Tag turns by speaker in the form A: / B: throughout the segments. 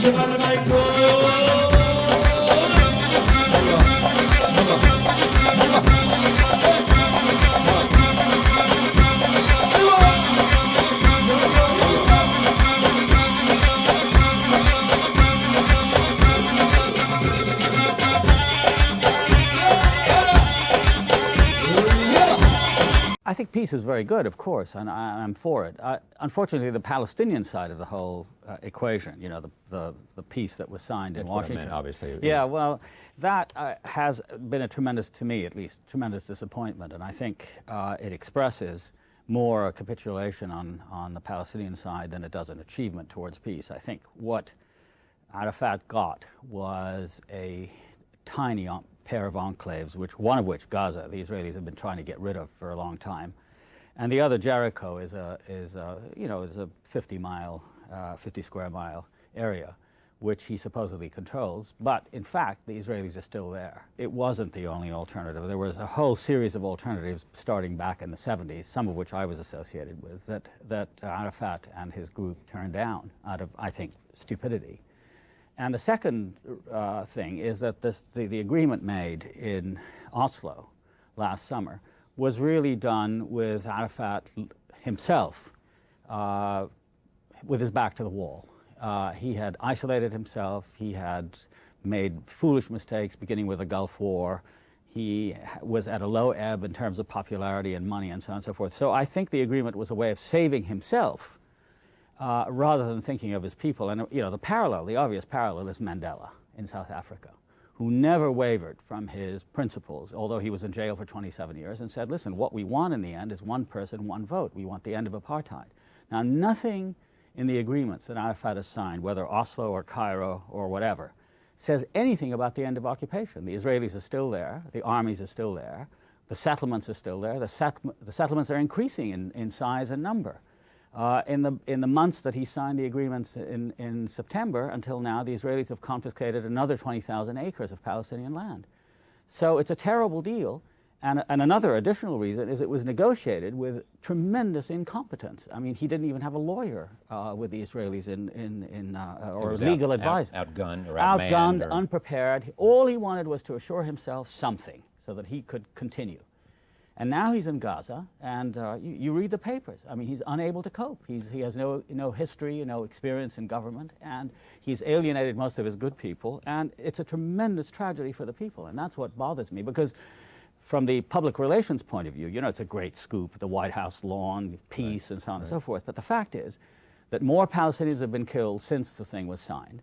A: I think peace is very good, of course, and I'm for it. Unfortunately, the Palestinian side of the whole equation, you know, the peace that was signed in Washington.
B: What I meant, obviously.
A: Yeah, well, that has been a tremendous, to me at least, tremendous disappointment, and I think it expresses more a capitulation on the Palestinian side than it does an achievement towards peace. I think what Arafat got was a tiny pair of enclaves, one of which, Gaza, the Israelis have been trying to get rid of for a long time, and the other, Jericho, is a 50 square mile area, which he supposedly controls. But in fact, the Israelis are still there. It wasn't the only alternative. There was a whole series of alternatives starting back in the 70s, some of which I was associated with, that Arafat and his group turned down out of, I think, stupidity. And the second thing is that the agreement made in Oslo last summer was really done with Arafat himself with his back to the wall. He had isolated himself. He had made foolish mistakes, beginning with the Gulf War. He was at a low ebb in terms of popularity and money and so on and so forth. So I think the agreement was a way of saving himself rather than thinking of his people. And, you know, the obvious parallel is Mandela in South Africa, who never wavered from his principles, although he was in jail for 27 years, and said, listen, what we want in the end is one person, one vote. We want the end of apartheid. Now, nothing in the agreements that Arafat has signed, whether Oslo or Cairo or whatever, says anything about the end of occupation. The Israelis are still there. The armies are still there. The settlements are still there. The settlements are increasing in size and number. In the months that he signed the agreements in September until now, the Israelis have confiscated another 20,000 acres of Palestinian land. So it's a terrible deal. And another additional reason is it was negotiated with tremendous incompetence. I mean, he didn't even have a lawyer with the Israelis or legal advisor.
B: Outgunned or
A: outgunned, unprepared. All he wanted was to assure himself something so that he could continue. And now he's in Gaza, and you read the papers. I mean, he's unable to cope. He has no history, no experience in government, and he's alienated most of his good people, and it's a tremendous tragedy for the people, and that's what bothers me, because from the public relations point of view, you know, it's a great scoop, the White House lawn, peace, and so on and so forth, but the fact is that more Palestinians have been killed since the thing was signed.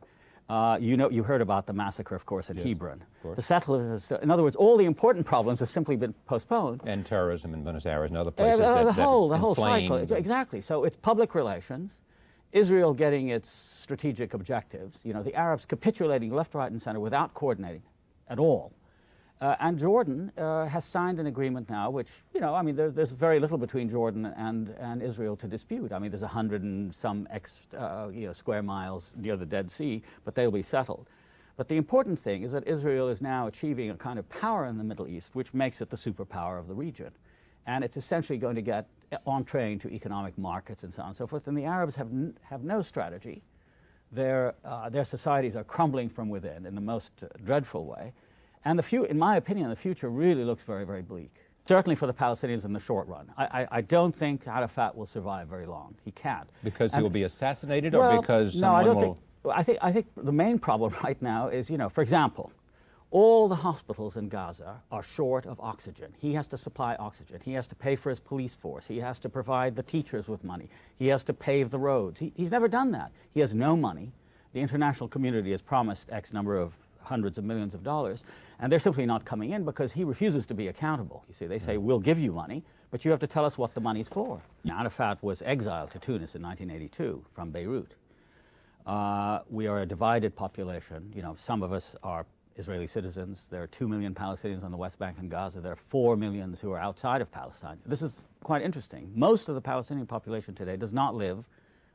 A: You heard about the massacre, of course, in Hebron. The settlers, in other words, all the important problems have simply been postponed.
B: And terrorism in Buenos Aires and other places
A: the whole cycle. Exactly. So it's public relations, Israel getting its strategic objectives, you know, the Arabs capitulating left, right, and center without coordinating at all. And Jordan has signed an agreement now, which, you know, I mean, there's very little between Jordan and Israel to dispute. I mean, there's 100 and some square miles near the Dead Sea, but they'll be settled. But the important thing is that Israel is now achieving a kind of power in the Middle East, which makes it the superpower of the region. And it's essentially going to get entree into economic markets and so on and so forth. And the Arabs have no strategy. Their societies are crumbling from within in the most dreadful way. And in my opinion, the future really looks very, very bleak, certainly for the Palestinians in the short run. I don't think Arafat will survive very long. He can't.
B: Because he will be assassinated, or because someone will...
A: I think the main problem right now is, you know, for example, all the hospitals in Gaza are short of oxygen. He has to supply oxygen. He has to pay for his police force. He has to provide the teachers with money. He has to pave the roads. He's never done that. He has no money. The international community has promised X number of hundreds of millions of dollars, and they're simply not coming in because he refuses to be accountable. You see, they say, we'll give you money, but you have to tell us what the money's for. Arafat was exiled to Tunis in 1982 from Beirut. We are a divided population. You know, some of us are Israeli citizens. There are 2 million Palestinians on the West Bank and Gaza. There are 4 million who are outside of Palestine. This is quite interesting. Most of the Palestinian population today does not live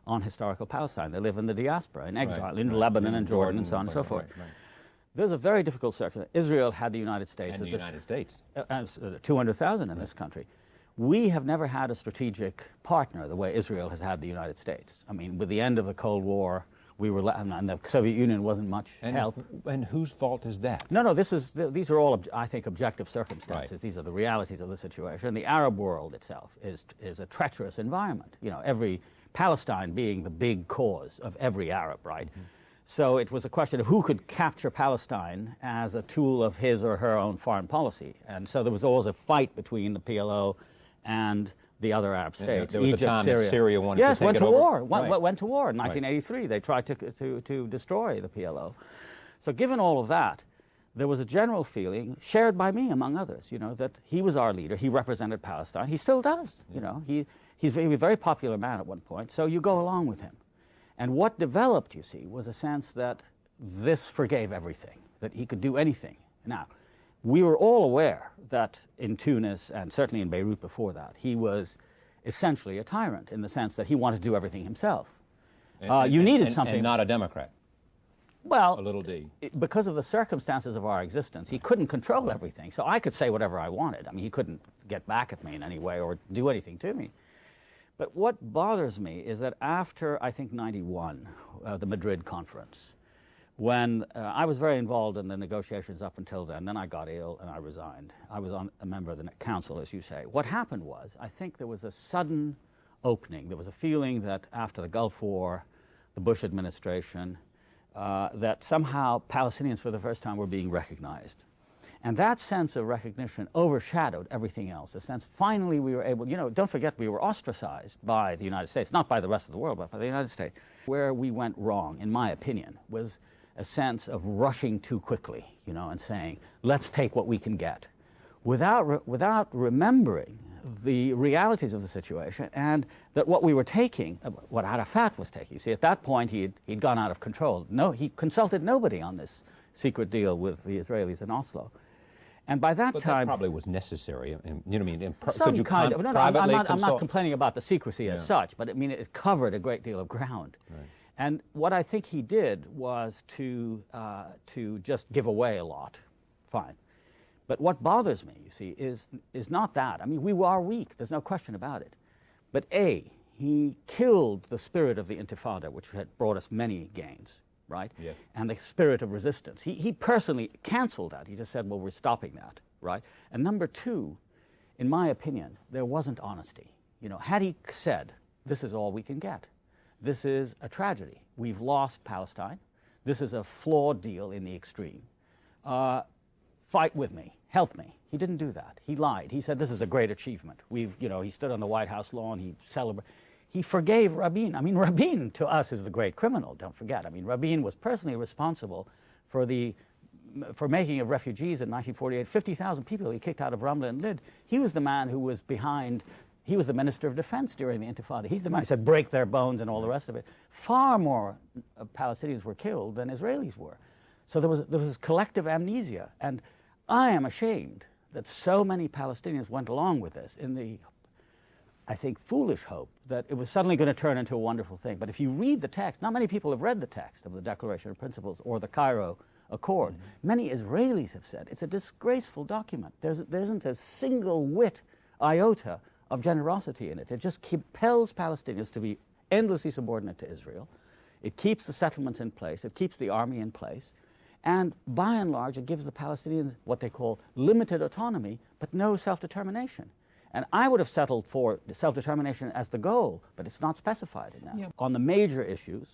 A: on historical Palestine. They live in the diaspora, in exile, in Lebanon and Jordan and so on and so forth. There's a very difficult circumstance. Israel had the United States.
B: And the United States.
A: 200,000 in this country. We have never had a strategic partner the way Israel has had the United States. I mean, with the end of the Cold War, and the Soviet Union wasn't much help.
B: And whose fault is that?
A: No, these are all, I think, objective circumstances.
B: Right.
A: These are the realities of the situation. The Arab world itself is a treacherous environment. You know, Palestine being the big cause of every Arab, right? Mm-hmm. So it was a question of who could capture Palestine as a tool of his or her own foreign policy. And so there was always a fight between the PLO and the other Arab states.
B: There was
A: Egypt,
B: a time
A: Syria.
B: that Syria wanted to take
A: went
B: it
A: to
B: over.
A: war.
B: Right.
A: Went to war in 1983. Right. They tried to destroy the PLO. So given all of that, there was a general feeling, shared by me among others, you know, that he was our leader. He represented Palestine. He still does. Yeah. You know, he was a very popular man at one point. So you go along with him. And what developed, you see, was a sense that this forgave everything, that he could do anything. Now, we were all aware that in Tunis, and certainly in Beirut before that, he was essentially a tyrant in the sense that he wanted to do everything himself. You needed something.
B: And not a Democrat.
A: Well,
B: a little d.
A: Because of the circumstances of our existence, he couldn't control everything. So I could say whatever I wanted. I mean, he couldn't get back at me in any way or do anything to me. But what bothers me is that after, I think, 91, the Madrid conference, when I was very involved in the negotiations up until then I got ill and I resigned. I was a member of the council, as you say. What happened was, I think there was a sudden opening. There was a feeling that after the Gulf War, the Bush administration, that somehow Palestinians for the first time were being recognized. And that sense of recognition overshadowed everything else. The sense finally we were able, you know, don't forget we were ostracized by the United States, not by the rest of the world, but by the United States. Where we went wrong, in my opinion, was a sense of rushing too quickly, you know, and saying, let's take what we can get, without remembering the realities of the situation and that what we were taking, what Arafat was taking. You see, at that point he'd gone out of control. No, he consulted nobody on this secret deal with the Israelis in Oslo. And by that time,
B: that probably was necessary. You know what I mean?
A: Some kind of. No, I'm not complaining about the secrecy as such, but I mean it covered a great deal of ground. Right. And what I think he did was to just give away a lot. Fine. But what bothers me, you see, is not that. I mean, we are weak. There's no question about it. But he killed the spirit of the Intifada, which had brought us many gains. Right? Yes. And the spirit of resistance. He personally canceled that. He just said, well, we're stopping that, right? And number two, in my opinion, there wasn't honesty. You know, had he said, this is all we can get. This is a tragedy. We've lost Palestine. This is a flawed deal in the extreme. Fight with me. Help me. He didn't do that. He lied. He said, this is a great achievement. He stood on the White House lawn. He celebrated. He forgave Rabin. I mean, Rabin to us is the great criminal, don't forget. I mean, Rabin was personally responsible for making of refugees in 1948, 50,000 people he kicked out of Ramla and Lid. He was the man who was behind, he was the Minister of Defense during the Intifada. He's the man who said, break their bones and all the rest of it. Far more Palestinians were killed than Israelis were. So there was this collective amnesia. And I am ashamed that so many Palestinians went along with this in the, I think, foolish hope that it was suddenly going to turn into a wonderful thing. But if you read the text, not many people have read the text of the Declaration of Principles or the Cairo Accord. Mm-hmm. Many Israelis have said it's a disgraceful document. There isn't a single whit iota of generosity in it. It just compels Palestinians to be endlessly subordinate to Israel. It keeps the settlements in place. It keeps the army in place. And by and large, it gives the Palestinians what they call limited autonomy, but no self-determination. And I would have settled for self-determination as the goal, but it's not specified in that. Yeah. On the major issues,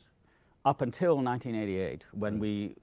A: up until 1988, when we,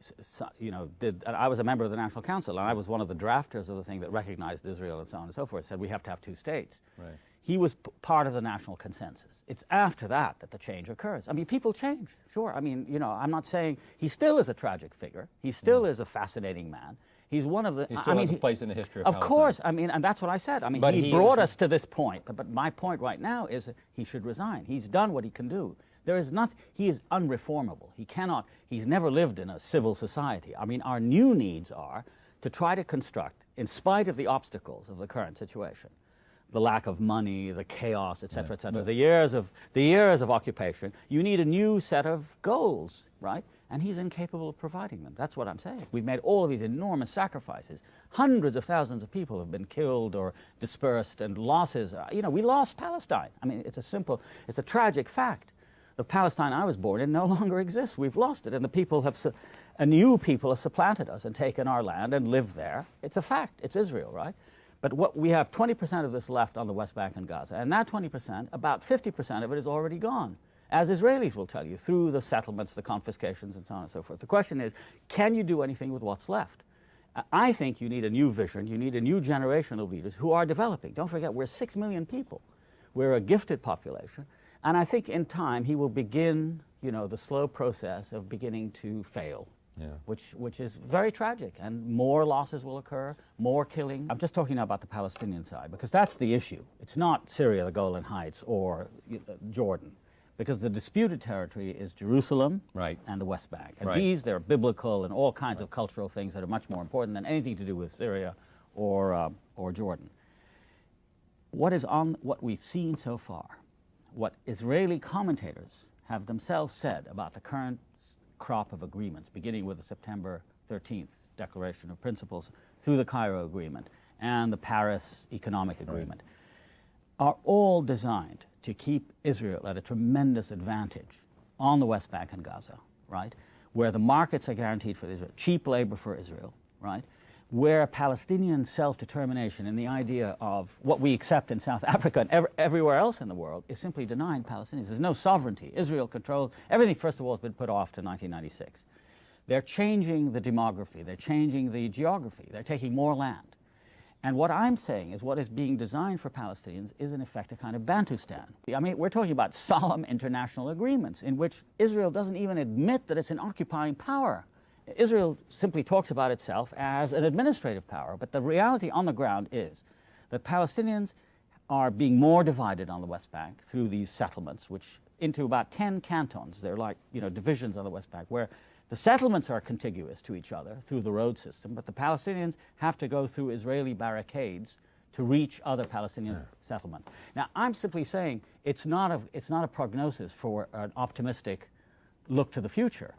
A: and I was a member of the National Council, and I was one of the drafters of the thing that recognized Israel and so on and so forth, said we have to have two states. Right. He was part of the national consensus. It's after that that the change occurs. I mean, people change, sure. I mean, I'm not saying he still is a tragic figure. He still is a fascinating man. He's one of the...
B: He still has a place in the history of Palestine.
A: Of course. I mean, and that's what I said. I mean, he brought us to this point. But my point right now is that he should resign. He's done what he can do. There is nothing... He is unreformable. He cannot... He's never lived in a civil society. I mean, our new needs are to try to construct, in spite of the obstacles of the current situation, the lack of money, the chaos, et cetera, the years of occupation, you need a new set of goals, right? And he's incapable of providing them. That's what I'm saying. We've made all of these enormous sacrifices. Hundreds of thousands of people have been killed or dispersed, and losses. We lost Palestine. I mean, it's a tragic fact. The Palestine I was born in no longer exists. We've lost it, and the people have, a new people have supplanted us and taken our land and lived there. It's a fact. It's Israel, right? But what we have 20% of this left on the West Bank and Gaza, and that 20%, about 50% of it is already gone, as Israelis will tell you, through the settlements, the confiscations, and so on and so forth. The question is, can you do anything with what's left? I think you need a new vision. You need a new generation of leaders who are developing. Don't forget, we're 6 million people. We're a gifted population. And I think in time he will begin, you know, the slow process of beginning to fail, which is very tragic. And more losses will occur, more killing. I'm just talking now about the Palestinian side, because that's the issue. It's not Syria, the Golan Heights, or Jordan, because the disputed territory is Jerusalem and the West Bank. And these, they're biblical and all kinds of cultural things that are much more important than anything to do with Syria or Jordan. What we've seen so far, what Israeli commentators have themselves said about the current crop of agreements, beginning with the September 13th Declaration of Principles through the Cairo Agreement and the Paris Economic Agreement, are all designed to keep Israel at a tremendous advantage on the West Bank and Gaza, right? Where the markets are guaranteed for Israel, cheap labor for Israel, right? Where Palestinian self-determination and the idea of what we accept in South Africa and everywhere else in the world is simply denying Palestinians. There's no sovereignty. Israel controls everything. First of all, has been put off to 1996. They're changing the demography. They're changing the geography. They're taking more land. And what I'm saying is what is being designed for Palestinians is, in effect, a kind of Bantustan. I mean, we're talking about solemn international agreements in which Israel doesn't even admit that it's an occupying power. Israel simply talks about itself as an administrative power, but the reality on the ground is that Palestinians are being more divided on the West Bank through these settlements, which into about 10 cantons. They're like, you know, divisions on the West Bank, where the settlements are contiguous to each other through the road system, but the Palestinians have to go through Israeli barricades to reach other Palestinian settlements. Now, I'm simply saying it's not a prognosis for an optimistic look to the future.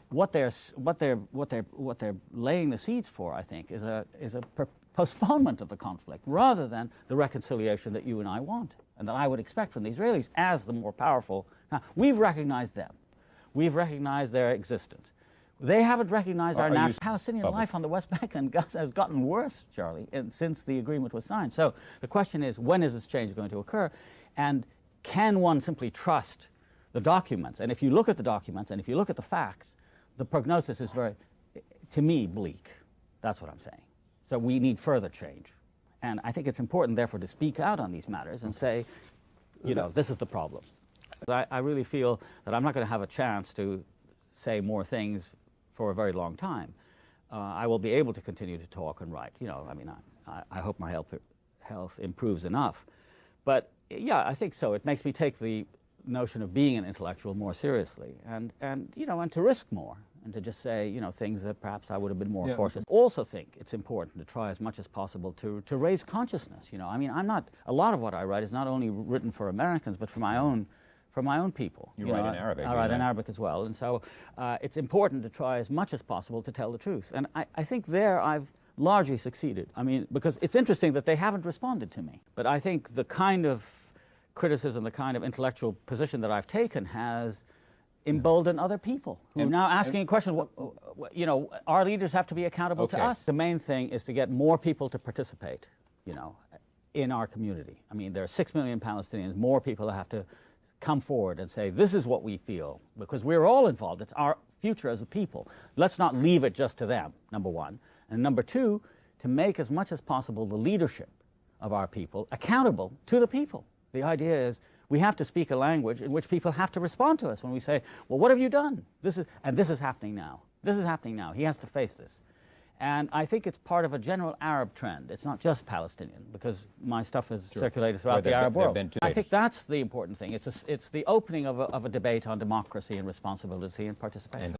A: What they're laying the seeds for, I think, is a postponement of the conflict rather than the reconciliation that you and I want and that I would expect from the Israelis as the more powerful. Now, we've recognized them. We've recognized their existence. They haven't recognized our national Palestinian life on the West Bank and Gaza has gotten worse, Charlie, since the agreement was signed. So the question is, when is this change going to occur? And can one simply trust the documents? And if you look at the documents and if you look at the facts, the prognosis is very, to me, bleak. That's what I'm saying. So we need further change. And I think it's important, therefore, to speak out on these matters and say, you know, this is the problem. I really feel that I'm not going to have a chance to say more things for a very long time. I will be able to continue to talk and write. You know, I mean, I hope my health improves enough. But, yeah, I think so. It makes me take the notion of being an intellectual more seriously and you know, and to risk more and to just say, you know, things that perhaps I would have been more cautious. Also think it's important to try as much as possible to raise consciousness, you know. I mean, a lot of what I write is not only written for Americans but for my own people.
B: You write in Arabic.
A: I write in Arabic as well, and so it's important to try as much as possible to tell the truth. And I think there I've largely succeeded. I mean, because it's interesting that they haven't responded to me. But I think the kind of criticism, the kind of intellectual position that I've taken has emboldened other people who are now asking a question, you know, our leaders have to be accountable to us. The main thing is to get more people to participate, you know, in our community. I mean, there are 6 million Palestinians, more people that have to come forward and say, this is what we feel, because we're all involved. It's our future as a people. Let's not leave it just to them, number one. And number two, to make as much as possible the leadership of our people accountable to the people. The idea is we have to speak a language in which people have to respond to us when we say, well, what have you done? This is happening now. This is happening now. He has to face this. And I think it's part of a general Arab trend. It's not just Palestinian, because my stuff is circulated throughout the Arab world. I think that's the important thing. It's the opening of a debate on democracy and responsibility and participation.